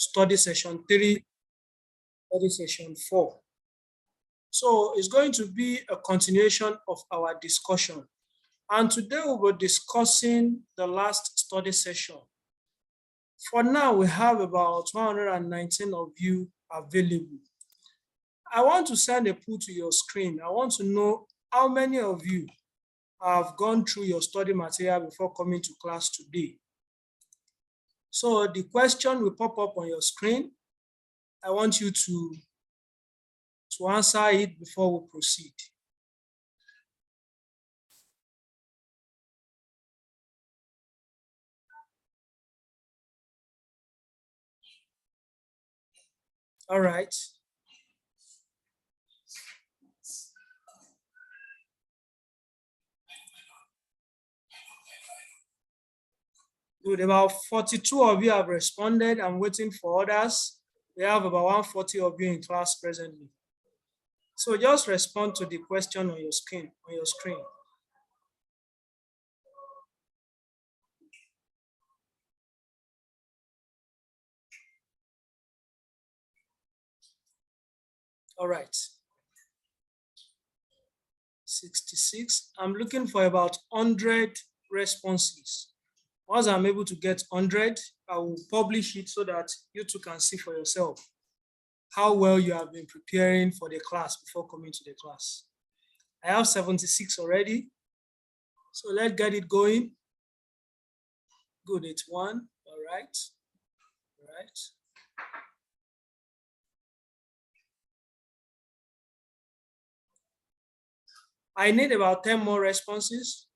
study session 3, study session 4. So it's going to be a continuation of our discussion. And today we'll be discussing the last study session. For now, we have about 119 of you available. I want to send a poll to your screen. I want to know how many of you have gone through your study material before coming to class today. So the question will pop up on your screen. I want you to answer it before we proceed. All right. Good. About 42 of you have responded. I'm waiting for others. We have about 140 of you in class presently. So just respond to the question on your screen. All right. 66. I'm looking for about 100 responses. Once I'm able to get 100, I will publish it so that you too can see for yourself how well you have been preparing for the class before coming to the class. I have 76 already. So let's get it going. Good, it's 1. All right. All right. I need about 10 more responses.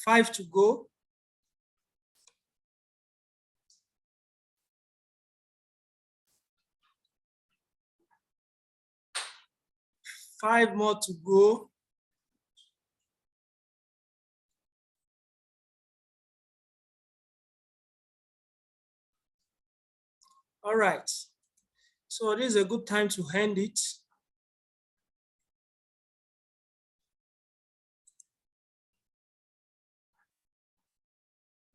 Five to go. Five more to go. All right. So this is a good time to end it.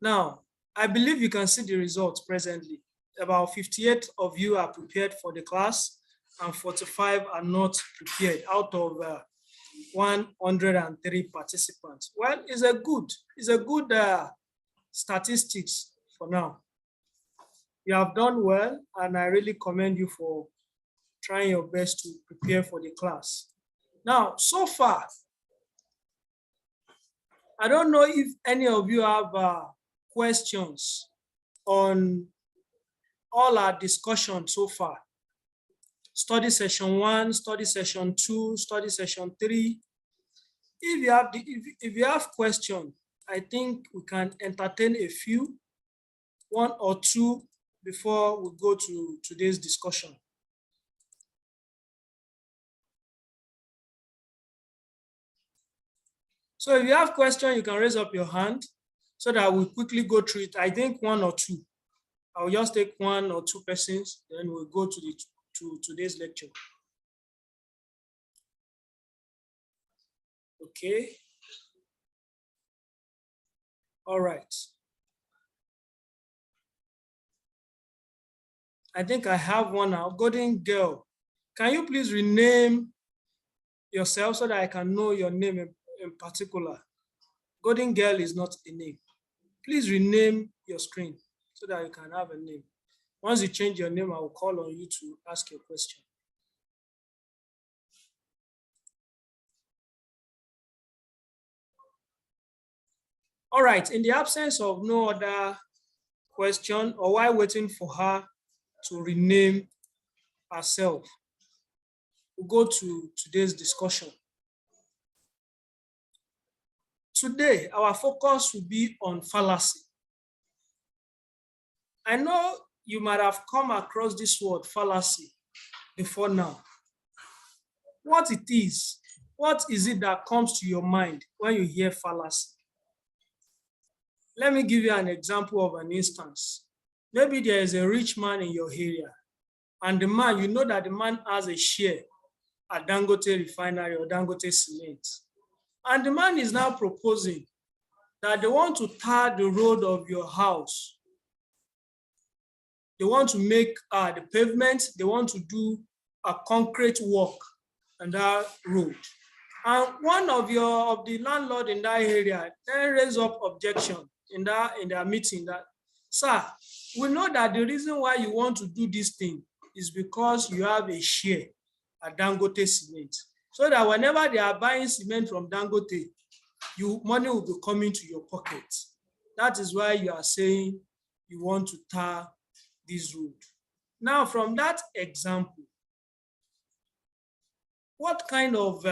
Now, I believe you can see the results presently. About 58 of you are prepared for the class and 45 are not prepared out of 103 participants. Well, it's a good statistics for now. You have done well, and I really commend you for trying your best to prepare for the class. Now, so far, I don't know if any of you have questions on all our discussion so far. Study session 1, study session 2, study session 3. If you have questions, I think we can entertain a few, 1 or 2, before we go to today's discussion. So if you have questions, you can raise up your hand so that we'll quickly go through it. I think 1 or 2. I'll just take 1 or 2 persons, then we'll go to today's lecture. Okay. All right. I think I have one now. Golden Girl, can you please rename yourself so that I can know your name in particular? Golden Girl is not a name. Please rename your screen so that you can have a name. Once you change your name, I will call on you to ask your question. All right, in the absence of no other question, or while waiting for her to rename herself, we'll go to today's discussion. Today, our focus will be on fallacy. I know you might have come across this word fallacy before now. What it is, what is it that comes to your mind when you hear fallacy? Let me give you an example of an instance. Maybe there is a rich man in your area and the man, you know that the man has a share at Dangote Refinery or Dangote Cement. And the man is now proposing that they want to tar the road of your house. They want to make the pavement, they want to do a concrete work on that road. And one of the landlord in that area then raise up objection in their meeting that, sir, we know that the reason why you want to do this thing is because you have a share at Dangote Cement. So that whenever they are buying cement from Dangote, money will be coming to your pocket. That is why you are saying you want to tar this road. Now, from that example, what kind of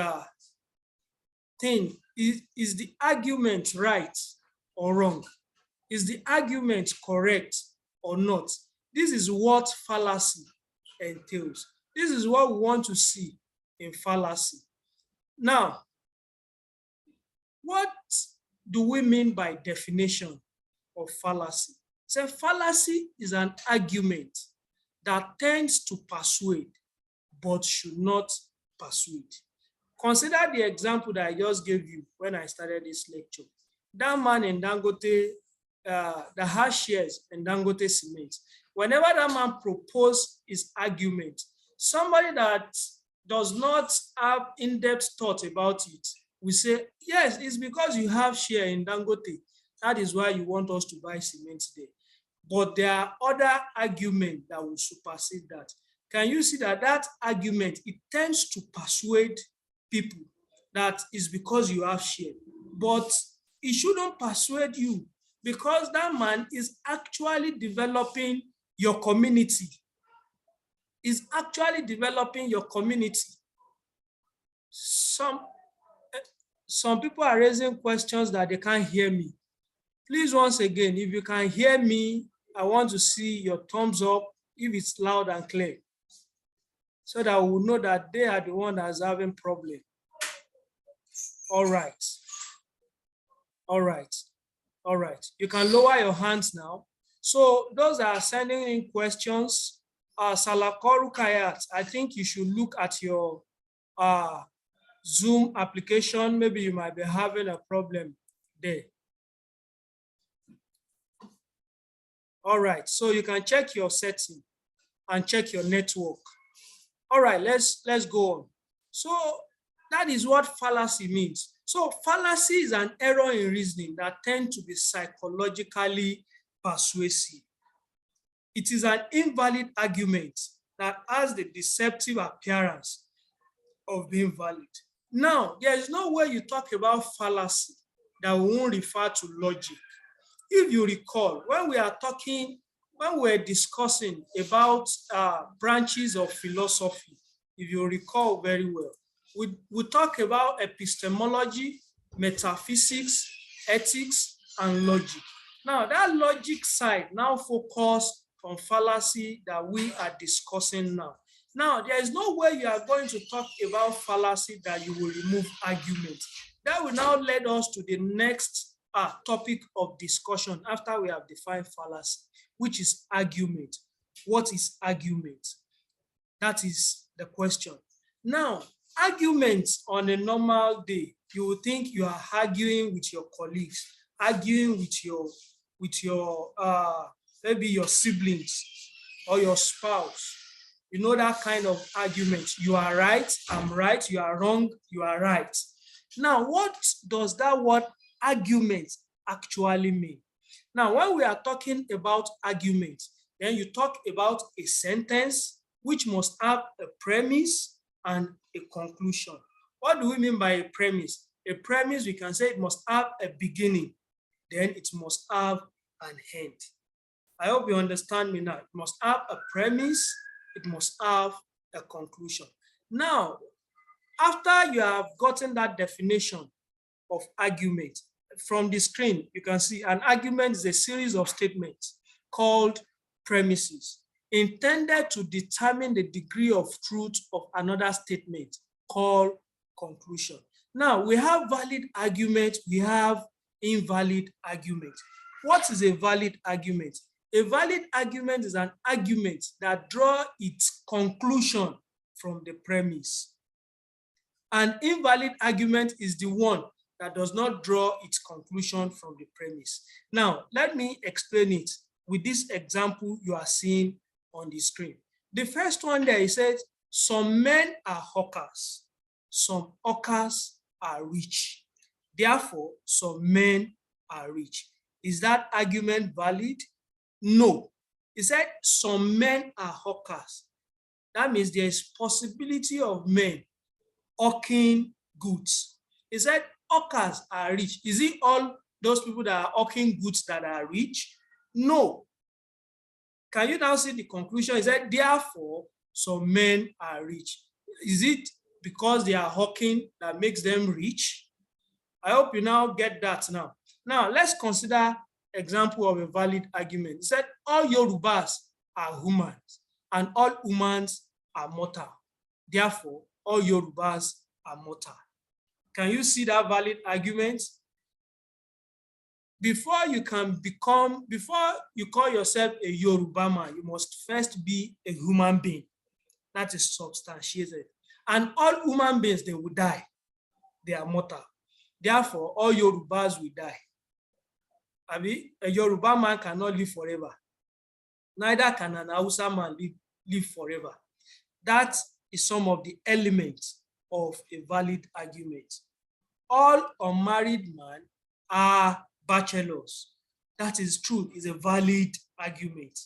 thing is the argument right or wrong? Is the argument correct or not? This is what fallacy entails. This is what we want to see in fallacy. Now, what do we mean by definition of fallacy? So fallacy is an argument that tends to persuade but should not persuade. Consider the example that I just gave you when I started this lecture. That man in Dangote, the has shares in Dangote Cement. Whenever that man proposes his argument, somebody that does not have in-depth thought about it will say, yes, it's because you have share in Dangote. That is why you want us to buy cement there. But there are other arguments that will supersede that. Can you see that that argument, it tends to persuade people that it's because you have share, but it shouldn't persuade you because that man is actually developing your community. Is actually developing your community. Some people are raising questions that they can't hear me. Please, once again, if you can hear me, I want to see your thumbs up if it's loud and clear, so that we will know that they are the one that's having problem. All right. All right. All right. You can lower your hands now. So those that are sending in questions, Salakoru Kayat, I think you should look at your Zoom application. Maybe you might be having a problem there. All right, so you can check your setting and check your network. All right, let's go on. So that is what fallacy means. So fallacy is an error in reasoning that tends to be psychologically persuasive. It is an invalid argument that has the deceptive appearance of being valid. Now, there is no way you talk about fallacy that won't refer to logic. If you recall, when we're discussing about branches of philosophy, if you recall very well, we talk about epistemology, metaphysics, ethics, and logic. Now, that logic side now focus on fallacy that we are discussing now. Now, there is no way you are going to talk about fallacy that you will remove argument. That will now lead us to the next topic of discussion after we have defined fallacy, which is argument. What is argument? That is the question. Now, arguments on a normal day, you will think you are arguing with your colleagues, arguing with your maybe your siblings or your spouse. You know that kind of argument. You are right, I'm right, you are wrong, you are right. Now, what does that word argument actually mean? Now, when we are talking about argument, then you talk about a sentence which must have a premise and a conclusion. What do we mean by a premise? A premise, we can say it must have a beginning, then it must have an end. I hope you understand me now. It must have a premise, it must have a conclusion. Now, after you have gotten that definition of argument, from the screen, you can see an argument is a series of statements called premises, intended to determine the degree of truth of another statement called conclusion. Now, we have valid argument, we have invalid argument. What is a valid argument? A valid argument is an argument that draws its conclusion from the premise. An invalid argument is the one that does not draw its conclusion from the premise. Now, let me explain it with this example you are seeing on the screen. The first one there, it says, some men are hawkers, some hawkers are rich. Therefore, some men are rich. Is that argument valid? No. It said some men are hawkers. That means there is possibility of men hawking goods. It said hawkers are rich. Is it all those people that are hawking goods that are rich? No. Can you now see the conclusion? It said therefore some men are rich. Is it because they are hawking that makes them rich? I hope you now get that now. Now, let's consider example of a valid argument. It said all Yorubas are humans and all humans are mortal. Therefore, all Yorubas are mortal. Can you see that valid argument? Before you call yourself a Yoruba man, you must first be a human being. That is substantiated. And all human beings, they will die. They are mortal. Therefore, all Yorubas will die. A Yoruba man cannot live forever. Neither can an Hausa man live forever. That is some of the elements of a valid argument. All unmarried men are bachelors. That is true, is a valid argument.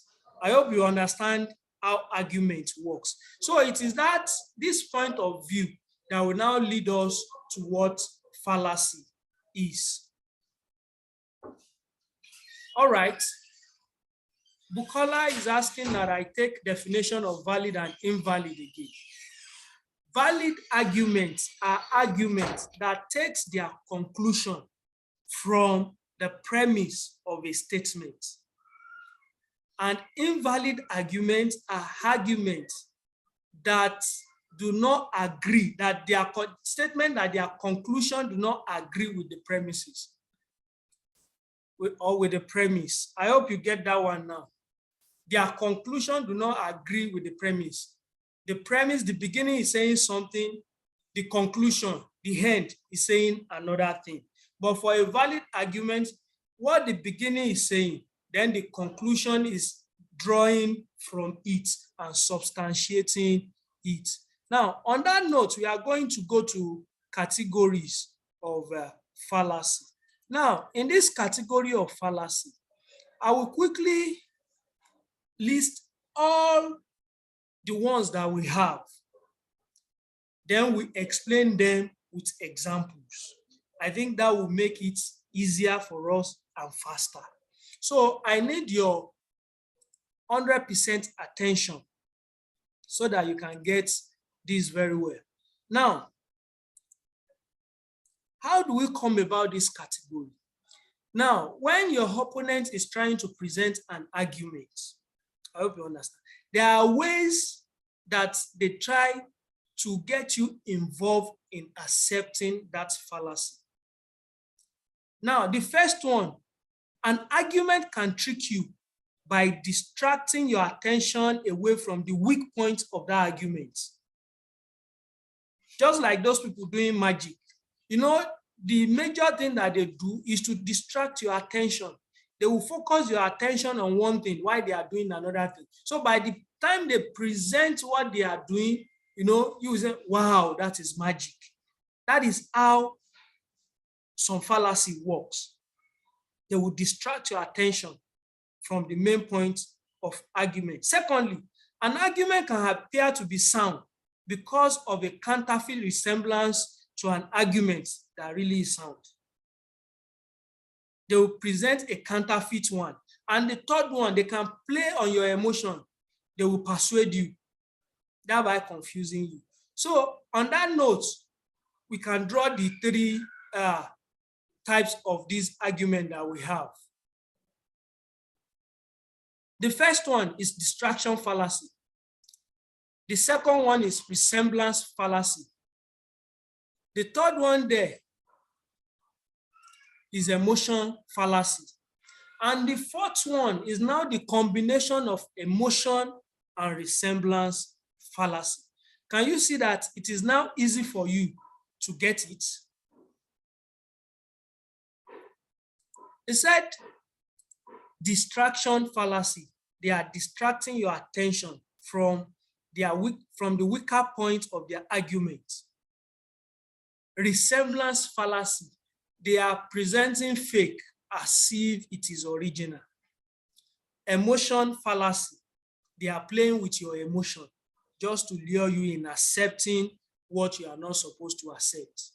I hope you understand how argument works. So it is that this point of view that will now lead us to what fallacy is. All right. Bukola is asking that I take definition of valid and invalid again. Valid arguments are arguments that takes their conclusion from the premise of a statement. And invalid arguments are arguments that do not agree, that their statement, that their conclusion do not agree with the premises or with the premise. I hope you get that one now. Their conclusion do not agree with the premise. The premise, the beginning is saying something, the conclusion, the end is saying another thing. But for a valid argument, what the beginning is saying, then the conclusion is drawing from it and substantiating it. Now, on that note, we are going to go to categories of fallacy. Now, in this category of fallacy, I will quickly list all the ones that we have. Then we explain them with examples. I think that will make it easier for us and faster. So I need your 100% attention so that you can get this very well. Now, how do we come about this category? Now, when your opponent is trying to present an argument, I hope you understand, there are ways that they try to get you involved in accepting that fallacy. Now, the first one, an argument can trick you by distracting your attention away from the weak point of that argument. Just like those people doing magic. You know, the major thing that they do is to distract your attention. They will focus your attention on one thing while they are doing another thing. So by the time they present what they are doing, you know, you will say, wow, that is magic. That is how some fallacy works. They will distract your attention from the main point of argument. Secondly, an argument can appear to be sound because of a counterfeit resemblance to an argument that really is sound. They will present a counterfeit one. And the third one, they can play on your emotion. They will persuade you, thereby confusing you. So on that note, we can draw the three types of this argument that we have. The first one is distraction fallacy. The second one is resemblance fallacy. The third one there is emotion fallacy. And the fourth one is now the combination of emotion and resemblance fallacy. Can you see that it is now easy for you to get it? It said distraction fallacy. They are distracting your attention from the weaker point of their argument. Resemblance fallacy. They are presenting fake as if it is original. Emotion fallacy. They are playing with your emotion just to lure you in accepting what you are not supposed to accept.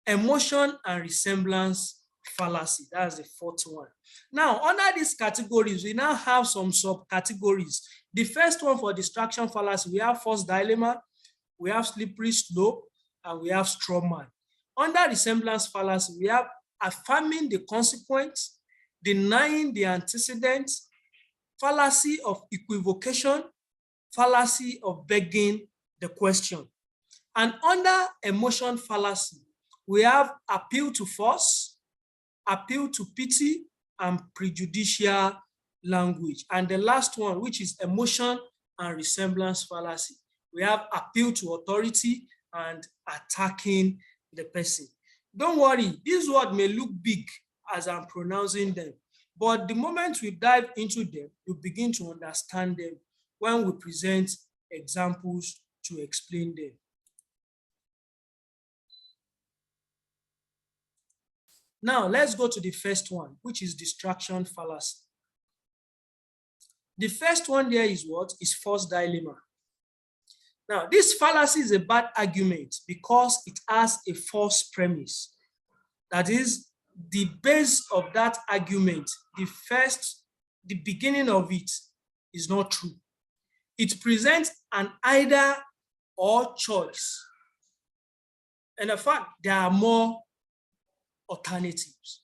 Emotion and resemblance fallacy. That's the fourth one. Now, under these categories, we now have some subcategories. The first one for distraction fallacy, we have false dilemma, we have slippery slope, and we have straw man. Under resemblance fallacy, we have affirming the consequence, denying the antecedent, fallacy of equivocation, fallacy of begging the question. And under emotion fallacy, we have appeal to force, appeal to pity, and prejudicial language. And the last one, which is emotion and resemblance fallacy, we have appeal to authority and attacking the person. Don't worry, this word may look big as I'm pronouncing them, but the moment we dive into them, you begin to understand them when we present examples to explain them. Now, let's go to the first one, which is distraction fallacy. The first one there is what? Is false dilemma. Now, this fallacy is a bad argument because it has a false premise. That is, the base of that argument, the beginning of it is not true. It presents an either or choice. And in fact, there are more alternatives.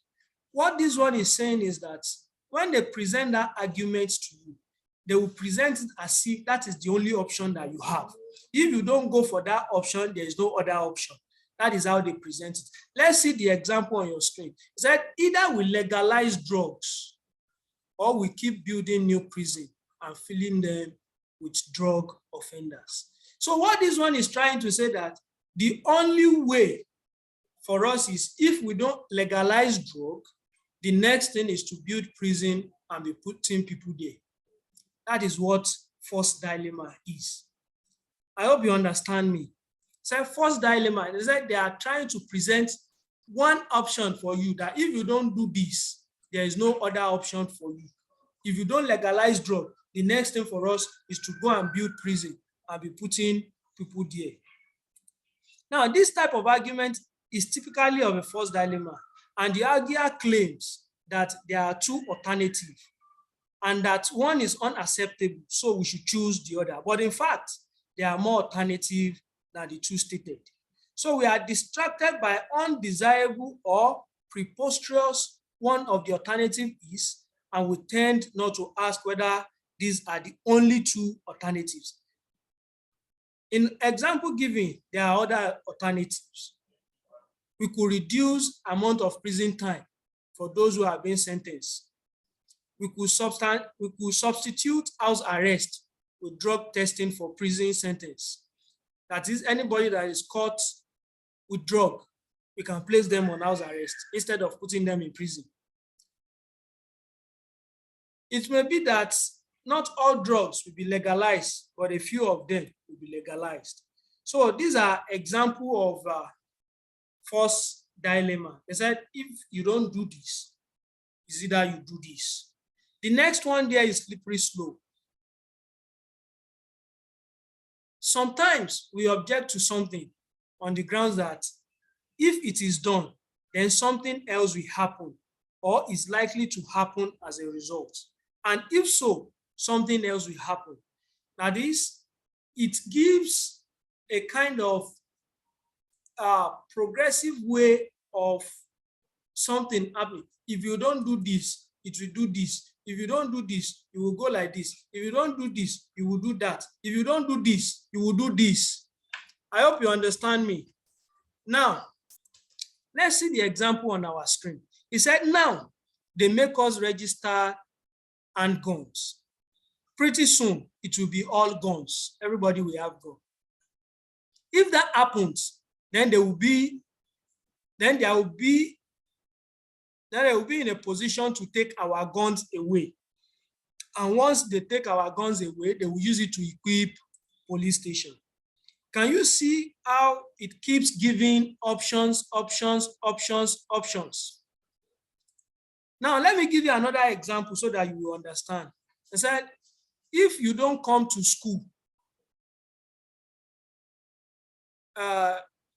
What this one is saying is that when they present that argument to you, they will present it as if that is the only option that you have. If you don't go for that option, there is no other option. That is how they present it. Let's see the example on your screen. It said either we legalize drugs or we keep building new prison and filling them with drug offenders. So what this one is trying to say that the only way for us is if we don't legalize drug, the next thing is to build prison and be putting people there. That is what false dilemma is. I hope you understand me. So false dilemma is that they are trying to present one option for you that if you don't do this, there is no other option for you. If you don't legalize drug, the next thing for us is to go and build prison and be putting people there. Now, this type of argument is typically of a false dilemma, and the arguer claims that there are two alternatives and that one is unacceptable, so we should choose the other. But in fact, there are more alternatives than the two stated. So we are distracted by undesirable or preposterous one of the alternatives is, and we tend not to ask whether these are the only two alternatives. In example given, there are other alternatives. We could reduce amount of prison time for those who have been sentenced. We could substitute house arrest with drug testing for prison sentence. That is, anybody that is caught with drug, we can place them on house arrest instead of putting them in prison. It may be that not all drugs will be legalized, but a few of them will be legalized. So these are examples of false dilemma. They said, if you don't do this, it's either you do this. The next one there is slippery slope. Sometimes we object to something on the grounds that if it is done, then something else will happen or is likely to happen as a result. And if so, something else will happen. Now this, it gives a kind of progressive way of something happening. If you don't do this, it will do this. If you don't do this, it will go like this. If you don't do this, you will do that. If you don't do this, you will do this. I hope you understand me. Now, let's see the example on our screen. It said, now, they make us register handguns. Pretty soon, it will be all guns. Everybody will have gun. If that happens, then they will be in a position to take our guns away. And once they take our guns away, they will use it to equip police station. Can you see how it keeps giving options? Now, let me give you another example so that you will understand. I said, if you don't come to school,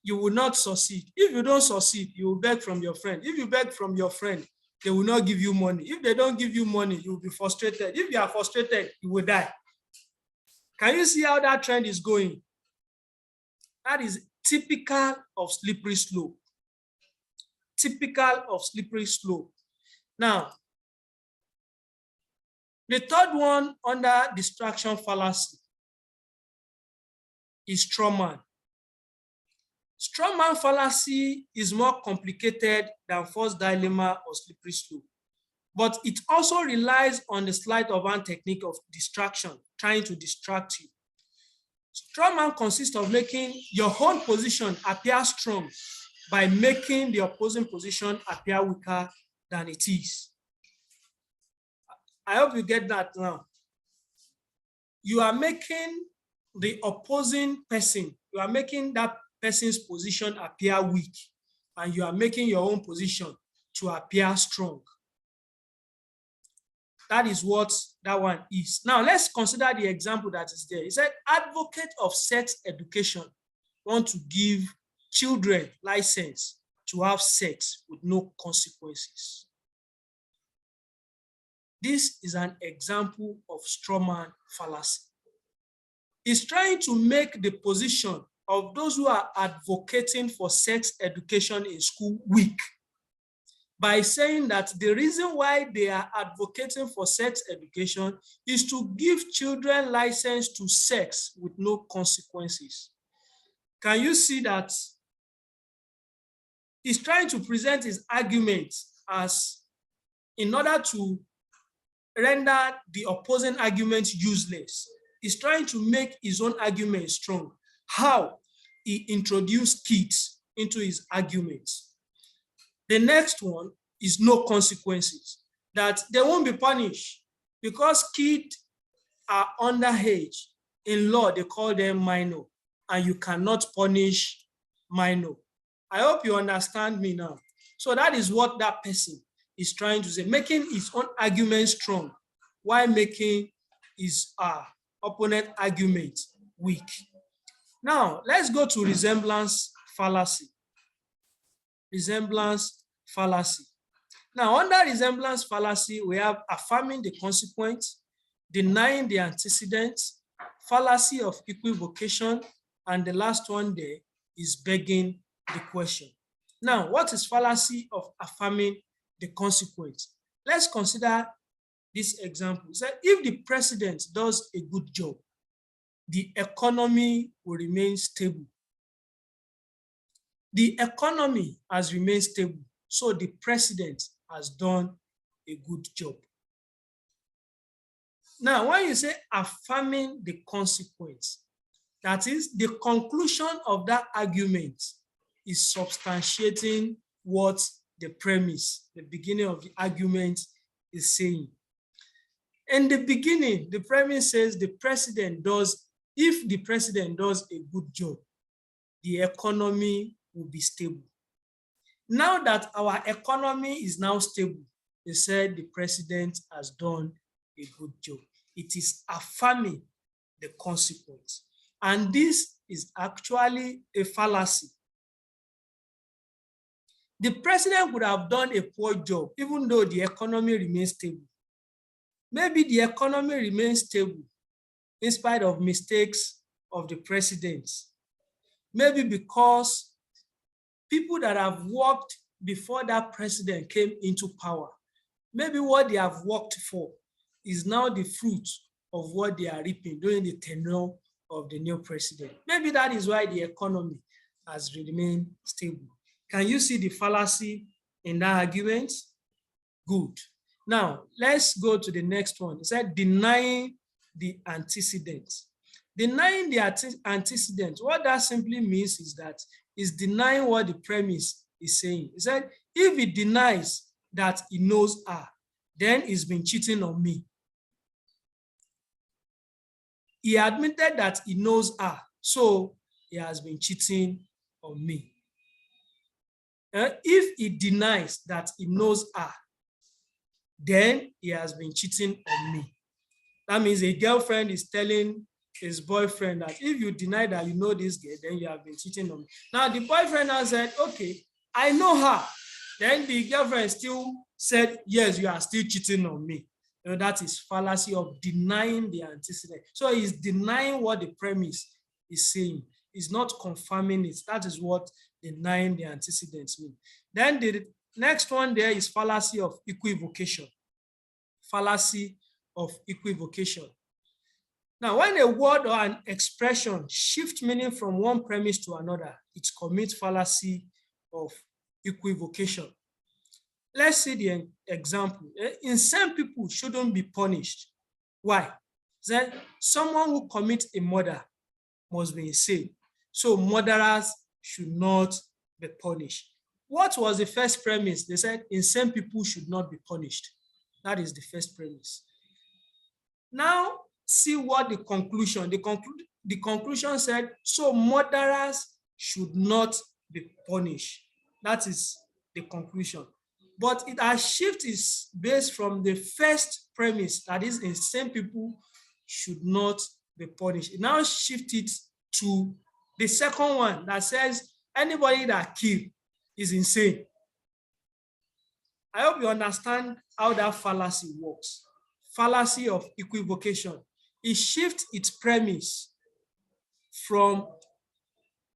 you will not succeed. If you don't succeed, you will beg from your friend. If you beg from your friend, they will not give you money. If they don't give you money, you will be frustrated. If you are frustrated, you will die. Can you see how that trend is going? That is typical of slippery slope. Typical of slippery slope. Now, the third one under distraction fallacy is strawman. Strawman fallacy is more complicated than false dilemma or slippery slope, but it also relies on the sleight of hand technique of distraction, trying to distract you. Strawman consists of making your own position appear strong by making the opposing position appear weaker than it is. I hope you get that now. You are making the opposing person, you are making that person's position appear weak, and you are making your own position to appear strong. That is what that one is. Now, let's consider the example that is there. It said, advocate of sex education want to give children license to have sex with no consequences. This is an example of strawman fallacy. It's trying to make the position of those who are advocating for sex education in school weak by saying that the reason why they are advocating for sex education is to give children license to sex with no consequences. Can you see that? He's trying to present his argument as, in order to render the opposing argument useless, he's trying to make his own argument strong. How? He introduced kids into his arguments. The next one is no consequences, that they won't be punished because kids are underage. In law, they call them minor, and you cannot punish minor. I hope you understand me now. So that is what that person is trying to say, making his own argument strong while making his opponent argument weak. Now, let's go to resemblance fallacy. Resemblance fallacy. Now, under resemblance fallacy, we have affirming the consequence, denying the antecedent, fallacy of equivocation, and the last one there is begging the question. Now, what is fallacy of affirming the consequence? Let's consider this example. So if the president does a good job, the economy will remain stable. The economy has remained stable, so the president has done a good job. Now, when you say affirming the consequence, that is, the conclusion of that argument is substantiating what the premise, the beginning of the argument is saying. In the beginning, the premise says the president does, if the president does a good job, the economy will be stable. Now that our economy is now stable, they said the president has done a good job. It is affirming the consequence. And this is actually a fallacy. The president would have done a poor job even though the economy remains stable. Maybe the economy remains stable in spite of mistakes of the president. Maybe because people that have worked before that president came into power, maybe what they have worked for is now the fruit of what they are reaping during the tenure of the new president. Maybe that is why the economy has remained stable. Can you see the fallacy in that argument? Good. Now, let's go to the next one. It said denying the antecedent. Denying the antecedent, what that simply means is that it's denying what the premise is saying. It said, if he denies that he knows her, then he's been cheating on me. He admitted that he knows her, so he has been cheating on me. If he denies that he knows her, then he has been cheating on me. That means a girlfriend is telling his boyfriend that if you deny that you know this girl, then you have been cheating on me. Now the boyfriend has said, okay, I know her. Then the girlfriend still said, yes, you are still cheating on me. You know, that is fallacy of denying the antecedent. So he's denying what the premise is saying. He's not confirming it. That is what denying the antecedents means. Then the next one there is fallacy of equivocation. Fallacy of equivocation. Now, when a word or an expression shifts meaning from one premise to another, it commits fallacy of equivocation. Let's see the example. Insane people shouldn't be punished. Why? Then someone who commits a murder must be insane. So murderers should not be punished. What was the first premise? They said insane people should not be punished. That is the first premise. Now, see what the conclusion, the conclusion said, so murderers should not be punished. That is the conclusion. But it has shifted is based from the first premise, that is insane people should not be punished. It now shifted to the second one that says anybody that kills is insane. I hope you understand how that fallacy works. Fallacy of equivocation. It shifts its premise from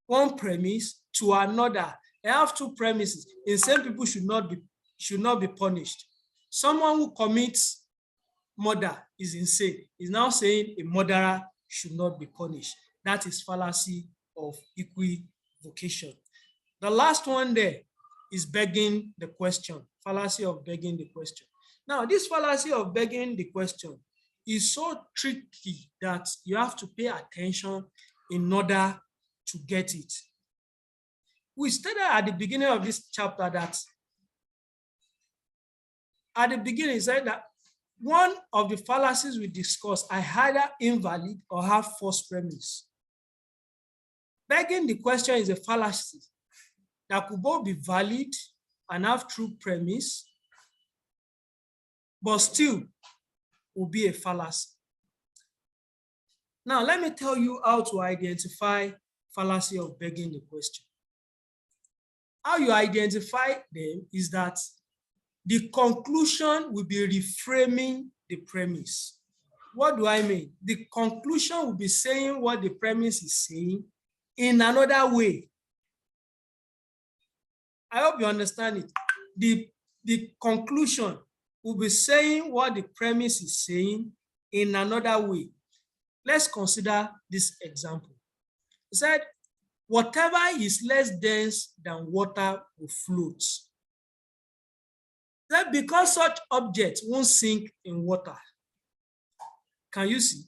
one premise to another. They have two premises. Insane people should not be punished. Someone who commits murder is insane. Is now saying a murderer should not be punished. That is fallacy of equivocation. The last one there is begging the question. Fallacy of begging the question. Now, this fallacy of begging the question is so tricky that you have to pay attention in order to get it. We stated at the beginning of this chapter that at the beginning, it said that one of the fallacies we discussed are either invalid or have false premise. Begging the question is a fallacy that could both be valid and have true premise, but still will be a fallacy. Now, let me tell you how to identify fallacy of begging the question. How you identify them is that the conclusion will be reframing the premise. What do I mean? The conclusion will be saying what the premise is saying in another way. I hope you understand it. The conclusion will be saying what the premise is saying in another way. Let's consider this example. It said, whatever is less dense than water will float. That because such objects won't sink in water. Can you see?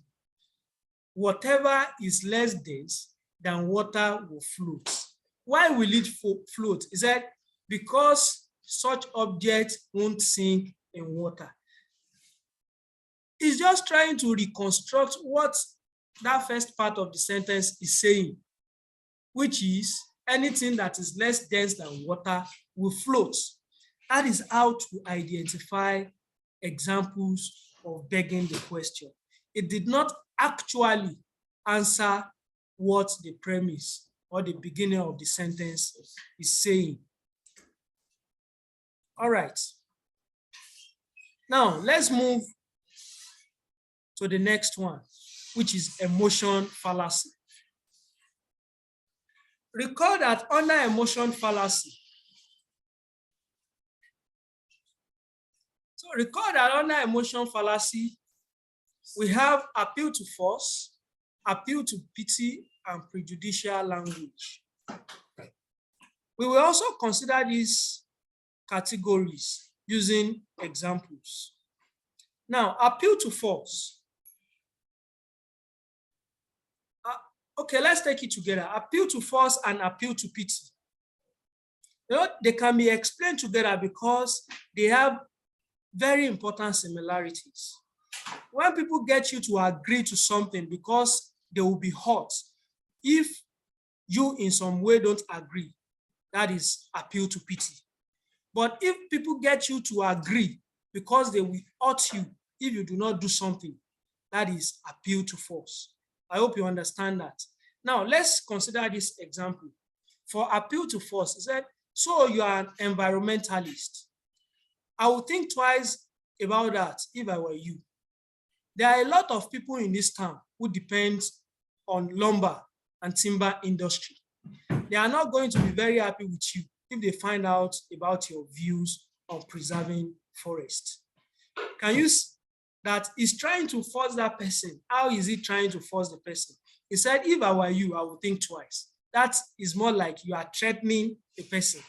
Whatever is less dense than water will float. Why will it float? Is that because such objects won't sink in water. It's just trying to reconstruct what that first part of the sentence is saying, which is anything that is less dense than water will float. That is how to identify examples of begging the question. It did not actually answer what the premise or the beginning of the sentence is saying. All right. Now, let's move to the next one, which is emotion fallacy. Recall that under emotion fallacy, we have appeal to force, appeal to pity, and prejudicial language. We will also consider these categories using examples. Now, appeal to force. Okay, let's take it together. Appeal to force and appeal to pity. You know, they can be explained together because they have very important similarities. When people get you to agree to something because they will be hurt if you in some way don't agree, that is appeal to pity. But if people get you to agree because they will hurt you if you do not do something, that is appeal to force. I hope you understand that. Now, let's consider this example. For appeal to force, it said, so you are an environmentalist. I would think twice about that if I were you. There are a lot of people in this town who depend on lumber and timber industry. They are not going to be very happy with you if they find out about your views on preserving forest. Can you see that he's trying to force that person? How is he trying to force the person? He said, if I were you, I would think twice. That is more like you are threatening the person.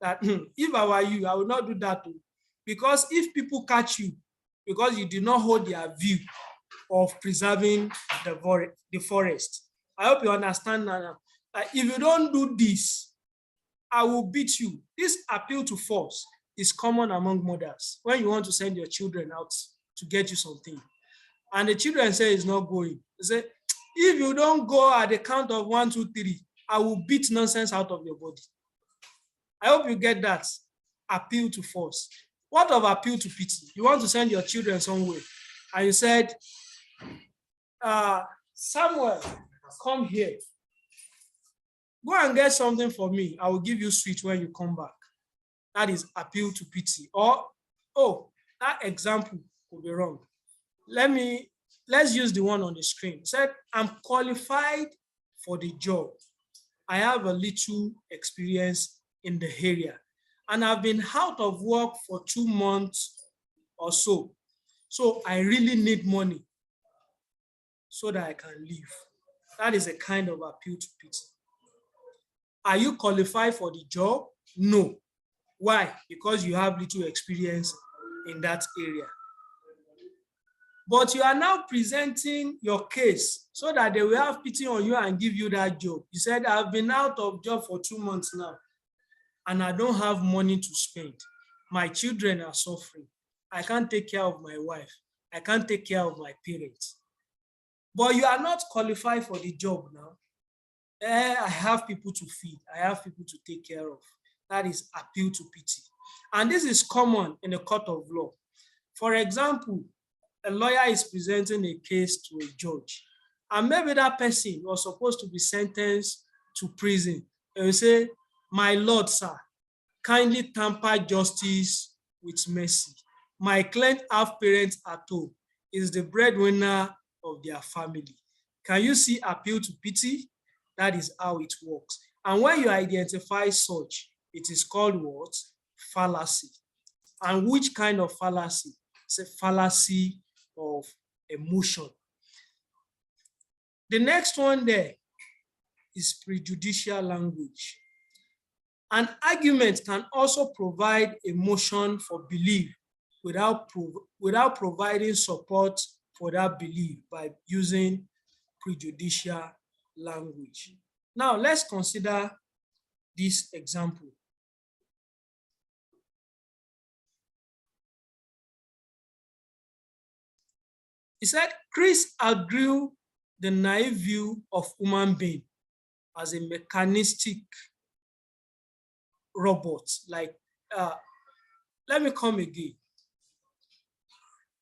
That if I were you, I would not do that too. Because if people catch you, because you do not hold their view of preserving the forest. I hope you understand now. If you don't do this, I will beat you. This appeal to force is common among mothers. When you want to send your children out to get you something, and the children say it's not going, they say, if you don't go at the count of 1, 2, 3, I will beat nonsense out of your body. I hope you get that. Appeal to force. What of appeal to pity? You want to send your children somewhere, and you said, Samuel, come here. Go and get something for me. I will give you sweet when you come back. That is appeal to pity. Or, oh, that example could be wrong. Let's use the one on the screen. It said, I'm qualified for the job. I have a little experience in the area, and I've been out of work for 2 months or so. So I really need money so that I can live. That is a kind of appeal to pity. Are you qualified for the job? No. Why? Because you have little experience in that area. But you are now presenting your case so that they will have pity on you and give you that job. You said, I've been out of job for 2 months now, and I don't have money to spend. My children are suffering. I can't take care of my wife. I can't take care of my parents. But you are not qualified for the job now. I have people to feed. I have people to take care of. That is appeal to pity. And this is common in the court of law. For example, a lawyer is presenting a case to a judge, and maybe that person was supposed to be sentenced to prison. They will say, my lord, sir, kindly tamper justice with mercy. My client have parents at home, is the breadwinner of their family. Can you see appeal to pity? That is how it works. And when you identify such, it is called what? Fallacy. And which kind of fallacy? It's a fallacy of emotion. The next one there is prejudicial language. An argument can also provide emotion for belief without providing support for that belief by using prejudicial language. Now, let's consider this example. He said, Chris outgrew the naive view of human being as a mechanistic robot. Let me come again.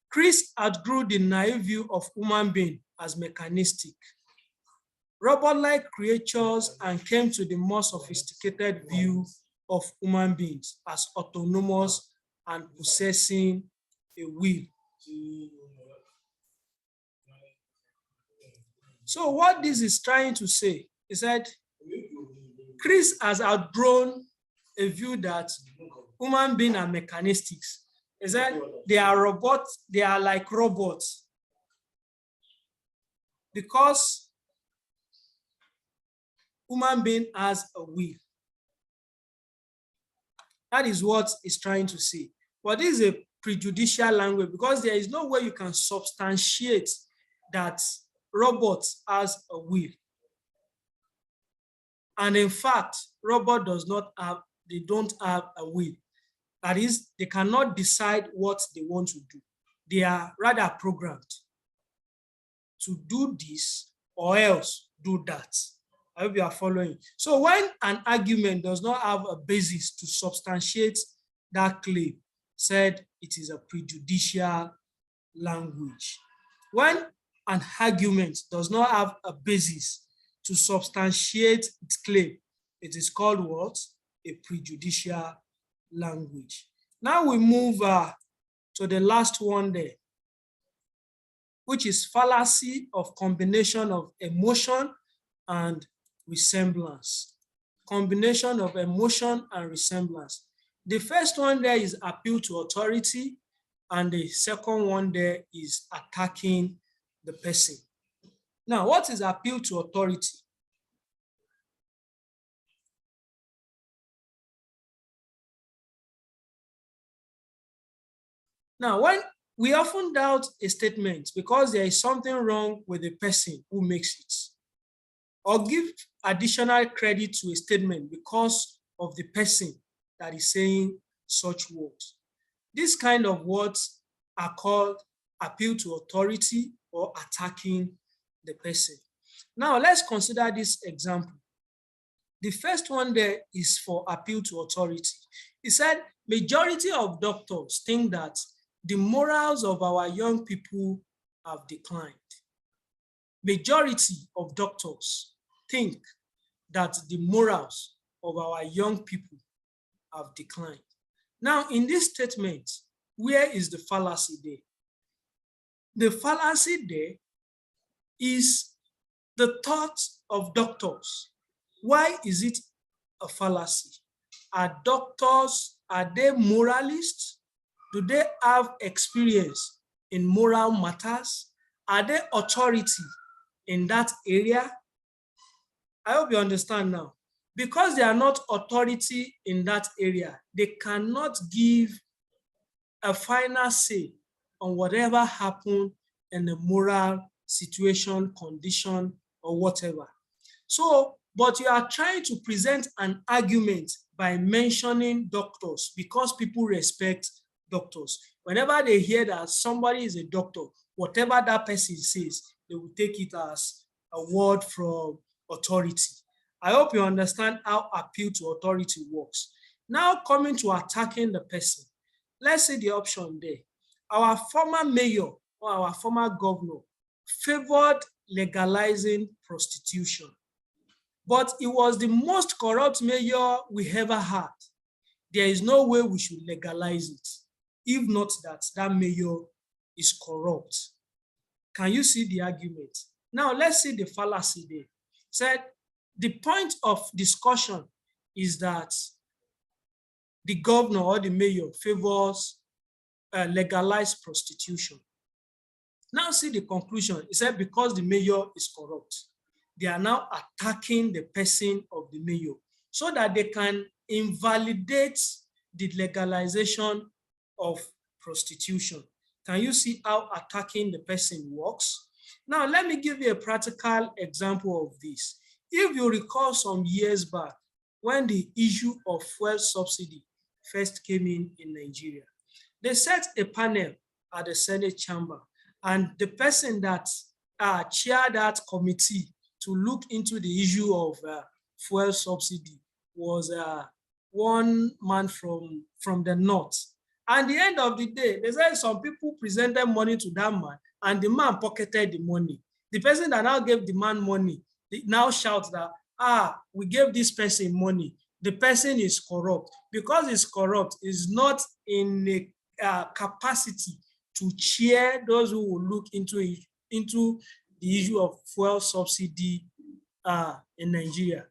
Chris outgrew the naive view of human being as mechanistic, robot-like creatures, and came to the more sophisticated view of human beings as autonomous and possessing a will. So what this is trying to say is that Chris has outgrown a view that human beings are mechanistics. Is that they are robots, they are like robots. Because human being has a will. That is what it's trying to say. But this is a prejudicial language because there is no way you can substantiate that robot has a will. And in fact, robot they don't have a will. That is, they cannot decide what they want to do. They are rather programmed to do this or else do that. I hope you are following. So when an argument does not have a basis to substantiate that claim, said it is a prejudicial language. When an argument does not have a basis to substantiate its claim, it is called what? A prejudicial language. Now we move to the last one there, which is fallacy of combination of emotion and resemblance. Combination of emotion and resemblance. The first one there is appeal to authority, and the second one there is attacking the person. Now, what is appeal to authority? Now, when we often doubt a statement because there is something wrong with the person who makes it, or give additional credit to a statement because of the person that is saying such words. These kind of words are called appeal to authority or attacking the person. Now, let's consider this example. The first one there is for appeal to authority. He said, majority of doctors think that the morals of our young people have declined. Majority of doctors think that the morals of our young people have declined. Now, in this statement, where is the fallacy there? The fallacy there is the thought of doctors. Why is it a fallacy? Are doctors, are they moralists? Do they have experience in moral matters? Are they authority in that area? I hope you understand now. Because they are not authority in that area, they cannot give a final say on whatever happened in the moral situation, condition, or whatever. So, but you are trying to present an argument by mentioning doctors because people respect doctors. Whenever they hear that somebody is a doctor, whatever that person says, they will take it as a word from authority. I hope you understand how appeal to authority works. Now coming to attacking the person. Let's see the option there. Our former mayor or our former governor favored legalizing prostitution, but it was the most corrupt mayor we ever had. There is no way we should legalize it, if not that mayor is corrupt. Can you see the argument? Now let's see the fallacy there. Said the point of discussion is that the governor or the mayor favors legalized prostitution. Now see the conclusion. It said because the mayor is corrupt, they are now attacking the person of the mayor so that they can invalidate the legalization of prostitution. Can you see how attacking the person works? Now, let me give you a practical example of this. If you recall some years back, when the issue of fuel subsidy first came in Nigeria, they set a panel at the Senate chamber, and the person that chaired that committee to look into the issue of fuel subsidy was one man from the north. And at the end of the day, they said some people presented money to that man, and the man pocketed the money. The person that now gave the man money now shouts that, we gave this person money. The person is corrupt. Because he's corrupt, is not in a capacity to chair those who will look into the issue of fuel subsidy in Nigeria.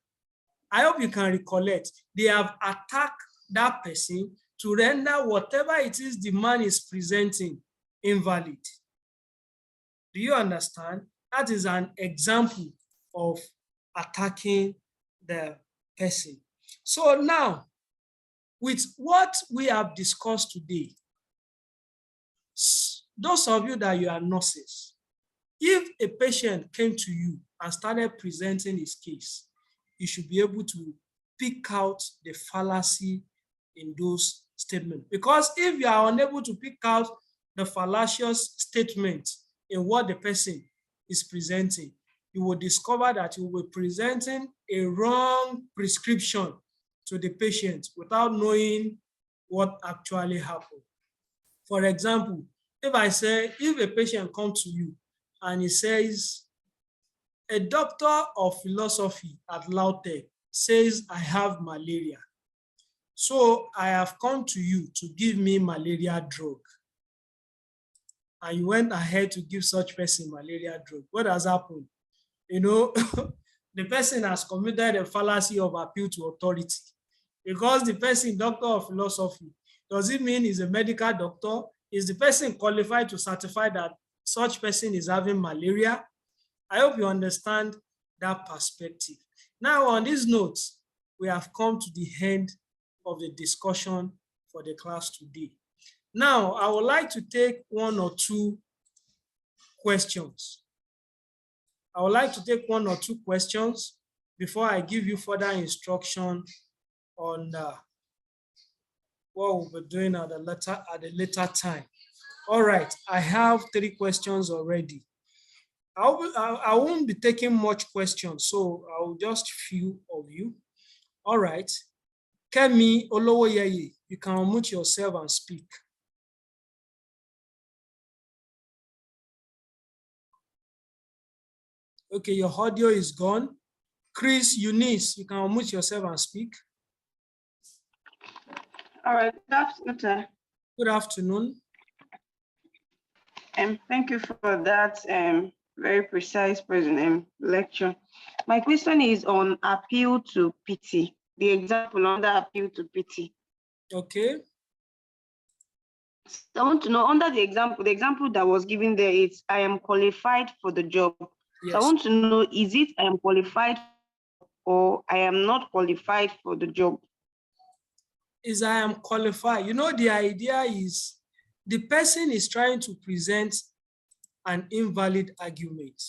I hope you can recollect. They have attacked that person to render whatever it is the man is presenting invalid. Do you understand? That is an example of attacking the person. So now, with what we have discussed today, those of you that you are nurses, if a patient came to you and started presenting his case, you should be able to pick out the fallacy in those statements. Because if you are unable to pick out the fallacious statement in what the person is presenting, you will discover that you will be presenting a wrong prescription to the patient without knowing what actually happened. For example, if a patient comes to you and he says, a doctor of philosophy at Lautech says I have malaria, so I have come to you to give me malaria drug. And you went ahead to give such person malaria drug. What has happened? The person has committed a fallacy of appeal to authority. Because the person, doctor of philosophy, does it mean he's a medical doctor? Is the person qualified to certify that such person is having malaria? I hope you understand that perspective. Now, on these notes, we have come to the end of the discussion for the class today. Now, I would like to take one or two questions. Before I give you further instruction on what we'll be doing at a later time. All right, I have 3 questions already. I won't be taking much questions, so I'll just few of you. All right. Kemi Olowoyeye, you can unmute yourself and speak. Okay, your audio is gone. Chris Eunice, you can unmute yourself and speak. All right, good afternoon, sir. Good afternoon. Thank you for that very precise lecture. My question is on appeal to pity, the example under appeal to pity. Okay. So I want to know, under the example that was given there is, I am qualified for the job. Yes. So I want to know, is it I am qualified or I am not qualified for the job? Is I am qualified. The idea is the person is trying to present an invalid argument.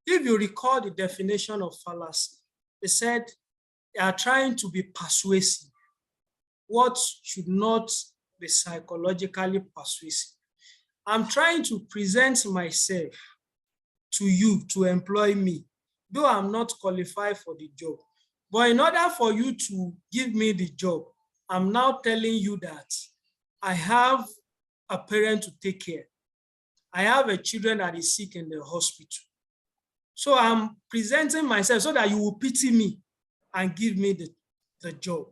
If you recall the definition of fallacy, they said they are trying to be persuasive. What should not be psychologically persuasive? I'm trying to present myself to you to employ me, though I'm not qualified for the job. But in order for you to give me the job, I'm now telling you that I have a parent to take care. I have a children that is sick in the hospital. So I'm presenting myself so that you will pity me and give me the job.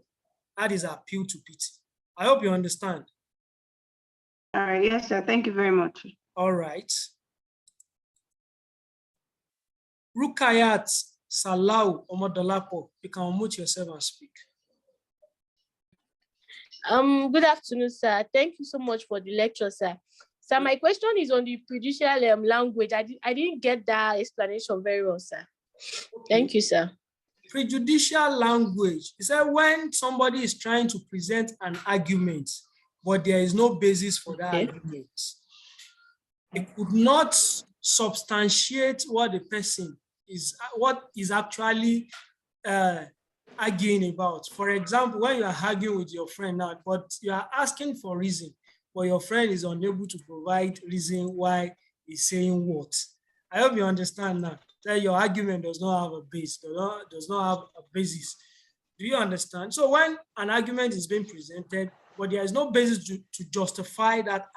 That is appeal to pity. I hope you understand. All right, yes, sir. Thank you very much. All right. Rukayat Salau Omodolapo, you can unmute yourself and speak. Good afternoon, sir. Thank you so much for the lecture, sir. So my question is on the prejudicial language. I didn't get that explanation very well, sir. Okay. Thank you, sir. Prejudicial language is that when somebody is trying to present an argument, but there is no basis for that argument. It could not substantiate what the person is actually arguing about. For example, when you are arguing with your friend now, but you are asking for reason, but your friend is unable to provide reason why he's saying what. I hope you understand now that your argument does not have a base, does not have a basis. Do you understand? So when an argument is being presented, but there is no basis to justify that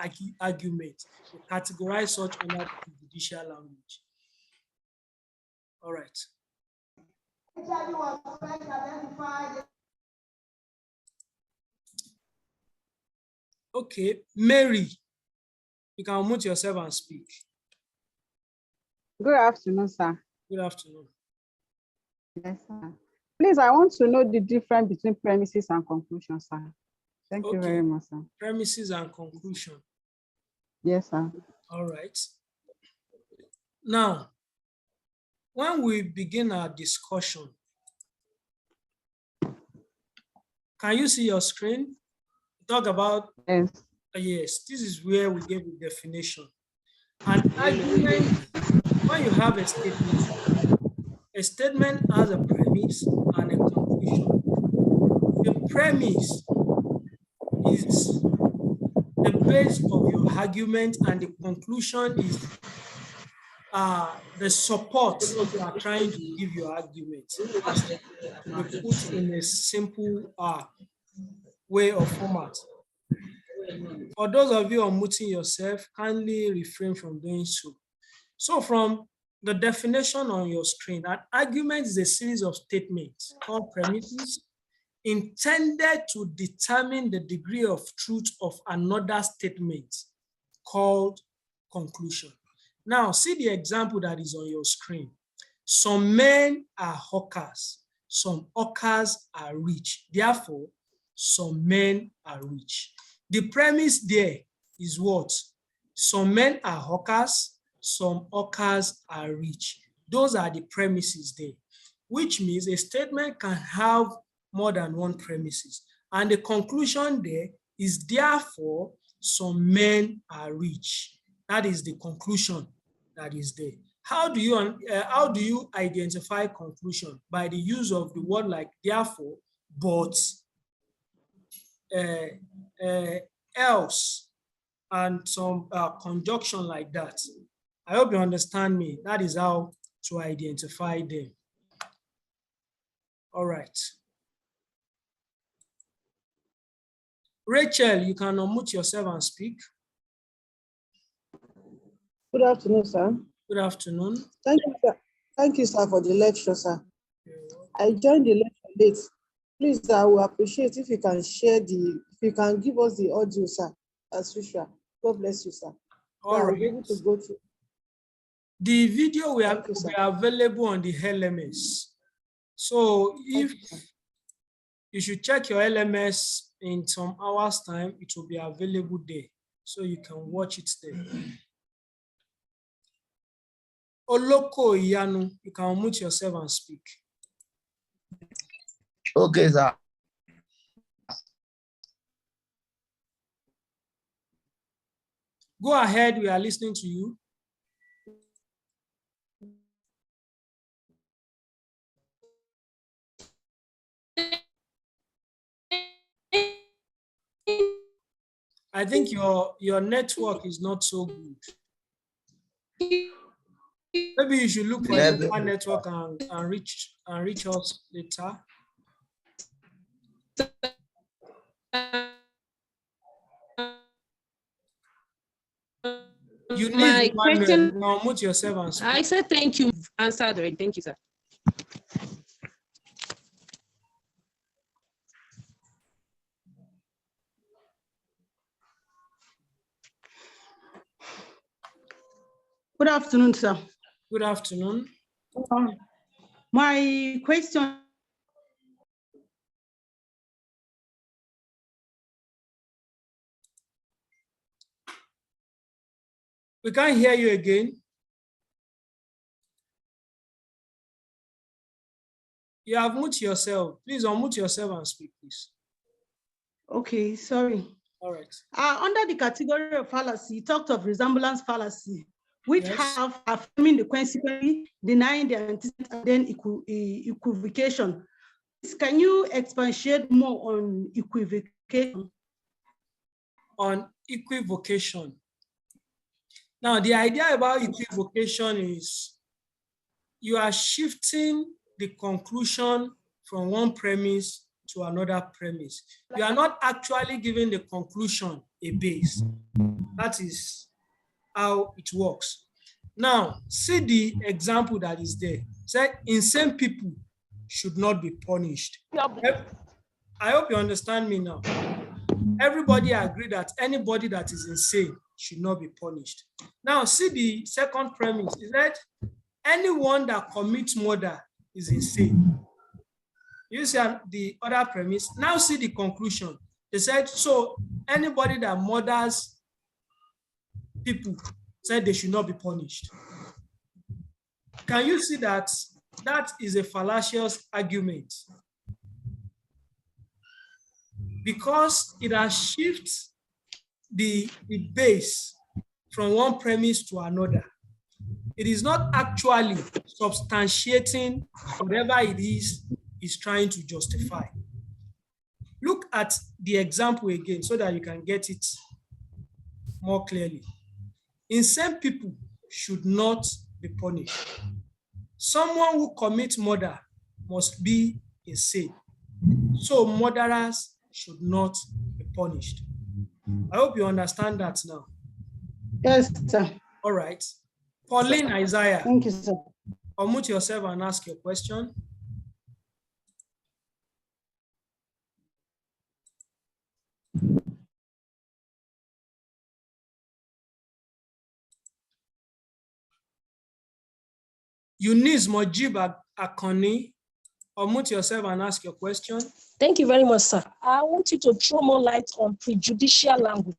argument, to categorize such under judicial language. All right. Okay, Mary, you can unmute yourself and speak. Good afternoon, sir. Good afternoon. Yes, sir. Please, I want to know the difference between premises and conclusion, sir. Thank you very much, sir. Premises and conclusion. Yes, sir. All right. Now, when we begin our discussion, can you see your screen? Talk about Yes, this is where we give the definition. An argument, when you have a statement has a premise and a conclusion. The premise is the base of your argument, and the conclusion is the support you are trying to give your argument, as we put in a simple way or format. For those of you unmuting yourself, kindly refrain from doing so. So from the definition on your screen, an argument is a series of statements called premises intended to determine the degree of truth of another statement called conclusion. Now, see the example that is on your screen. Some men are hawkers, some hawkers are rich. Therefore, some men are rich. The premise there is what? Some men are hawkers, some hawkers are rich. Those are the premises there, which means a statement can have more than one premises. And the conclusion there is therefore some men are rich. That is the conclusion that is there. How do you identify conclusion? By the use of the word like therefore, but, else, and some conjunction like that. I hope you understand me. That is how to identify them. All right. Rachel, you can unmute yourself and speak. Good afternoon, sir. Good afternoon. Thank you, sir. Thank you, sir, for the lecture, sir. I joined the lecture late. Please, I will appreciate if you can share if you can give us the audio, sir, as usual. God bless you, sir. All right. I'll be able to go through. The video will be available on the LMS. So if you should check your LMS in some hours' time, it will be available there. So you can watch it there. Oloko Iyanu, you can unmute yourself and speak. Okay, sir. Go ahead, we are listening to you. I think your network is not so good. Maybe you should look for a better network and reach us later. You need question. Unmute yourself and speak. I said thank you. Answered already. Thank you, sir. Good afternoon, sir. Good afternoon. My question. We can't hear you again. You have muted yourself. Please unmute yourself and speak, please. Okay, sorry. All right. Under the category of fallacy, you talked of resemblance fallacy, which have affirming the consequently, denying the antecedent, and then equivocation. Can you expatiate more on equivocation? On equivocation. Now, the idea about equivocation is you are shifting the conclusion from one premise to another premise. You are not actually giving the conclusion a base. That is how it works. Now, see the example that is there. Say, insane people should not be punished. I hope you understand me now. Everybody agree that anybody that is insane should not be punished. Now, see the second premise is that anyone that commits murder is insane. You see the other premise. Now see the conclusion. They said, so anybody that murders people said they should not be punished. Can you see that that is a fallacious argument? Because it has shifted the base from one premise to another. It is not actually substantiating whatever it is trying to justify. Look at the example again so that you can get it more clearly. Insane people should not be punished. Someone who commits murder must be insane. So murderers should not be punished. I hope you understand that now. Yes, sir. All right. Pauline Isaiah. Thank you, sir. Unmute yourself and ask your question. Eunice Mojib Akoni, unmute yourself and ask your question. Thank you very much, sir. I want you to throw more light on prejudicial language.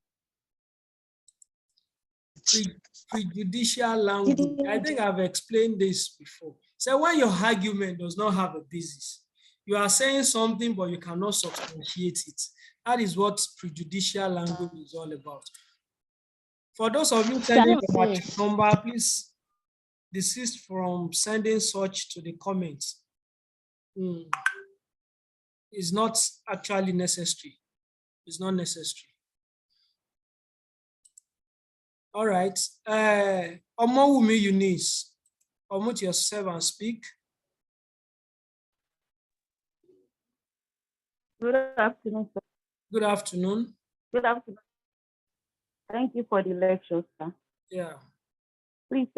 Prejudicial language. I think I've explained this before. So when your argument does not have a basis, you are saying something, but you cannot substantiate it. That is what prejudicial language is all about. For those of you sending the matric number, please desist from sending such to the comments. It's not actually necessary. It's not necessary. All right. Omowumi Eunice, unmute yourself and speak. Good afternoon, sir. Good afternoon. Good afternoon. Thank you for the lecture, sir. Yeah. Please,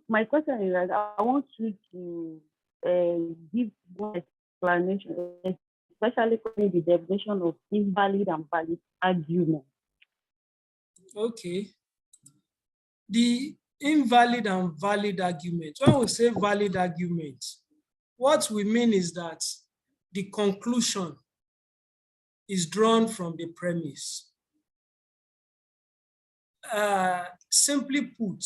my question is that I want you to give one explanation, especially concerning the definition of invalid and valid argument. Okay. The invalid and valid argument. When we say valid argument, what we mean is that the conclusion is drawn from the premise. Simply put,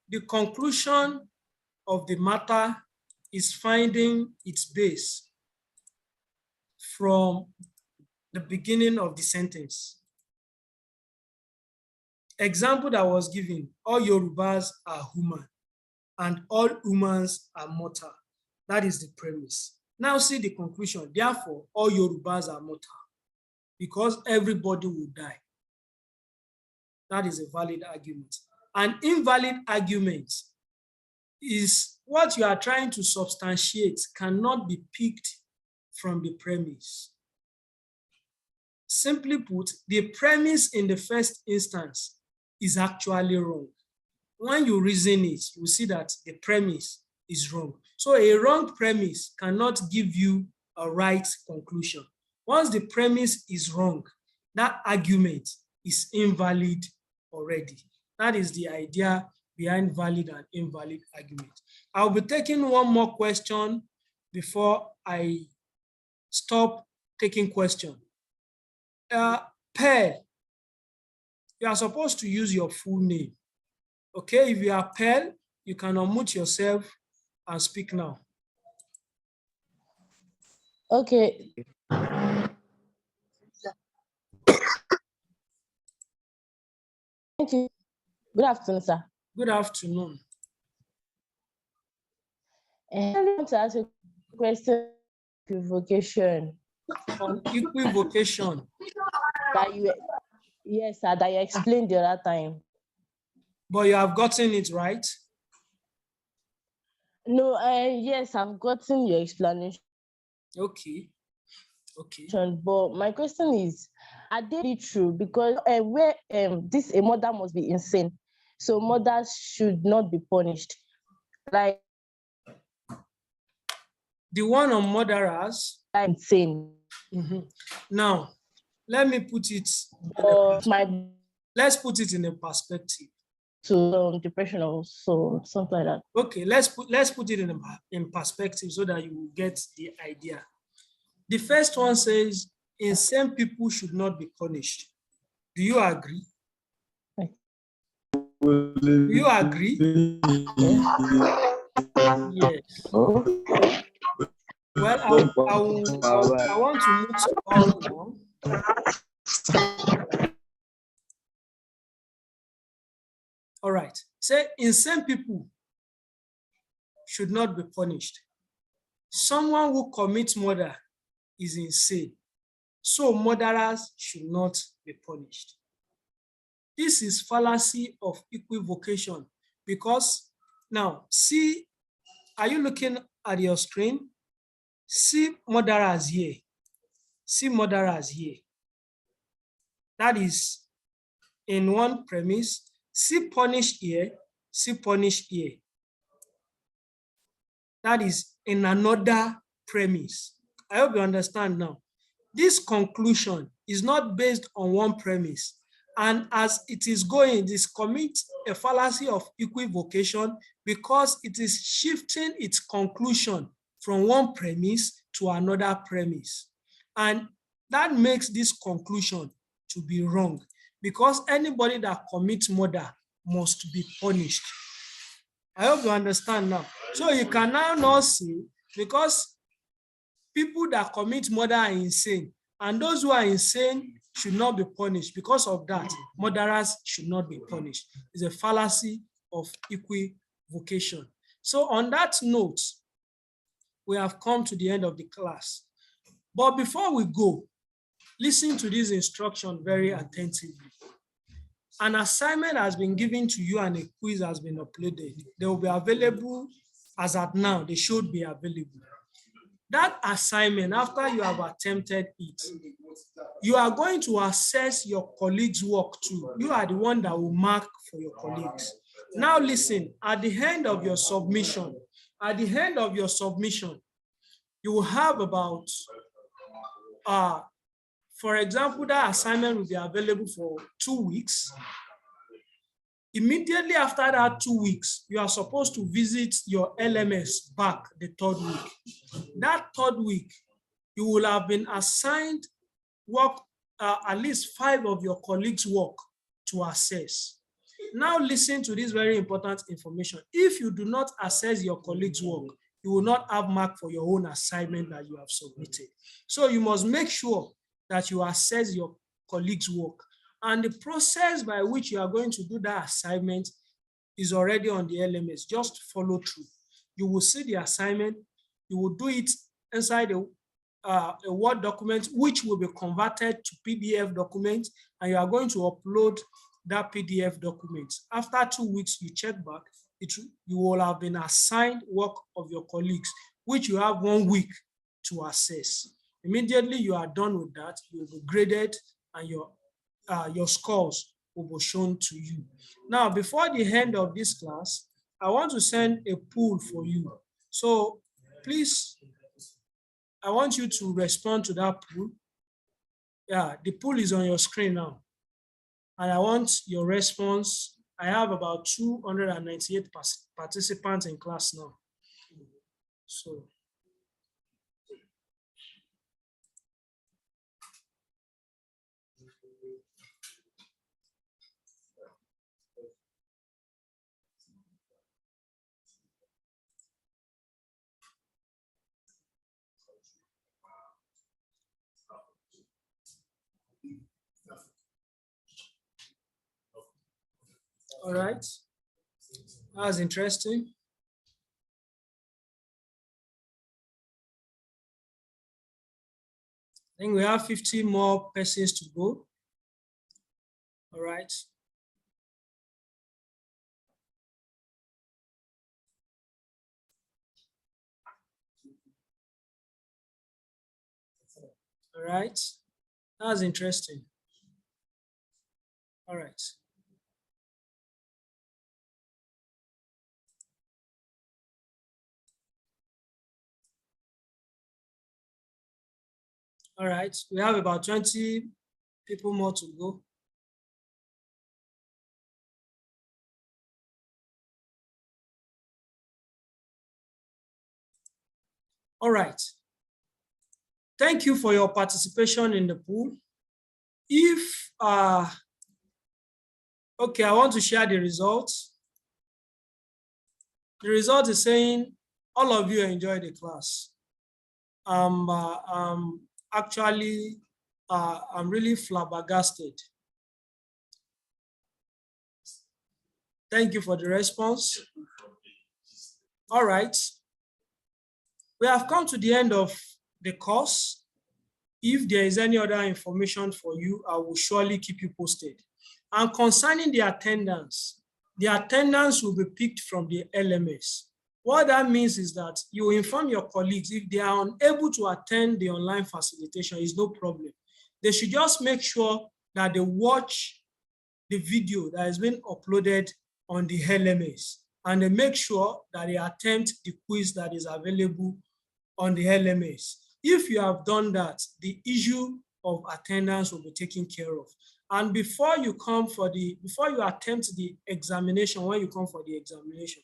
the conclusion of the matter is finding its base from the beginning of the sentence. Example that was given, all Yorubas are human and all humans are mortal. That is the premise. Now see the conclusion. Therefore, all Yorubas are mortal because everybody will die. That is a valid argument. An invalid argument is what you are trying to substantiate cannot be picked from the premise. Simply put, the premise in the first instance is actually wrong. When you reason it, you see that the premise is wrong. So a wrong premise cannot give you a right conclusion. Once the premise is wrong, that argument is invalid already. That is the idea behind valid and invalid argument. I'll be taking one more question before I stop taking questions. Pearl, you are supposed to use your full name. Okay, if you are Pearl, you can unmute yourself and speak now. Okay. Thank you. Good afternoon, sir. Good afternoon. I want to ask a question on equivocation. On equivocation. Yes, sir, that you explained the other time. But you have gotten it right? No, yes, I've gotten your explanation. Okay. Okay. But my question is, are they really true? Because where a murder must be insane, so murders should not be punished. Like the one on murderers. Insane. Now, let me put it. Let's put it in a perspective. So depression or so something like that. Okay, let's put it in perspective so that you will get the idea. The first one says insane people should not be punished. Do you agree? Do you agree? Yes. Well, I want to move on now. All right. Say insane people should not be punished. Someone who commits murder is insane. So murderers should not be punished. This is fallacy of equivocation because now see, are you looking at your screen? See murderers here. See murderers here. That is in one premise. See punished here. See punished here. That is in another premise. I hope you understand now. This conclusion is not based on one premise. And as it is going, this commits a fallacy of equivocation because it is shifting its conclusion from one premise to another premise. And that makes this conclusion to be wrong because anybody that commits murder must be punished. I hope you understand now. So you can now see, because people that commit murder are insane, and those who are insane should not be punished. Because of that, murderers should not be punished. It's a fallacy of equivocation. So on that note, we have come to the end of the class. But before we go, listen to this instruction very attentively. An assignment has been given to you and a quiz has been uploaded. They will be available as at now. They should be available. That assignment, after you have attempted it, you are going to assess your colleagues' work too. You are the one that will mark for your colleagues. Now listen, at the end of your submission, you will have about, for example, that assignment will be available for 2 weeks. Immediately after that 2 weeks, you are supposed to visit your LMS back the 3rd week. That 3rd week, you will have been assigned work, at least 5 of your colleagues' work to assess. Now listen to this very important information. If you do not assess your colleagues' work, you will not have mark for your own assignment that you have submitted. So you must make sure that you assess your colleagues' work. And the process by which you are going to do that assignment is already on the LMS. Just follow through. You will see the assignment. You will do it inside a Word document, which will be converted to PDF document, and you are going to upload that PDF document. After 2 weeks, you check back. You will have been assigned work of your colleagues, which you have 1 week to assess. Immediately you are done with that, you will be graded and your scores will be shown to you. Now, before the end of this class, I want to send a poll for you. So please, I want you to respond to that poll. Yeah, the poll is on your screen now. And I want your response. I have about 298 participants in class now. So. All right, that's interesting. I think we have 50 more persons to go. All right. All right, that's interesting. All right. All right, we have about 20 people more to go. All right. Thank you for your participation in the pool. If, okay, I want to share the results. The result is saying all of you enjoyed the class. Actually I'm really flabbergasted. Thank you for the response. All right. We have come to the end of the course. If there is any other information for you, I will surely keep you posted. And concerning the attendance will be picked from the LMS. What that means is that you inform your colleagues if they are unable to attend the online facilitation, is no problem. They should just make sure that they watch the video that has been uploaded on the LMS, and they make sure that they attempt the quiz that is available on the LMS. If you have done that, the issue of attendance will be taken care of. And before you attempt the examination, when you come for the examination,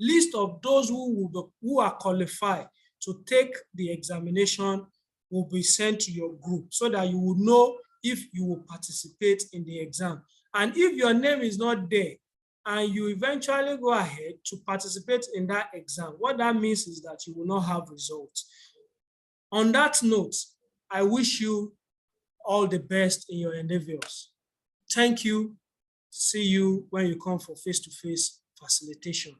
list of those who are qualified to take the examination will be sent to your group so that you will know if you will participate in the exam. And if your name is not there and you eventually go ahead to participate in that exam, what that means is that you will not have results. On that note, I wish you all the best in your endeavors. Thank you. See you when you come for face-to-face facilitation.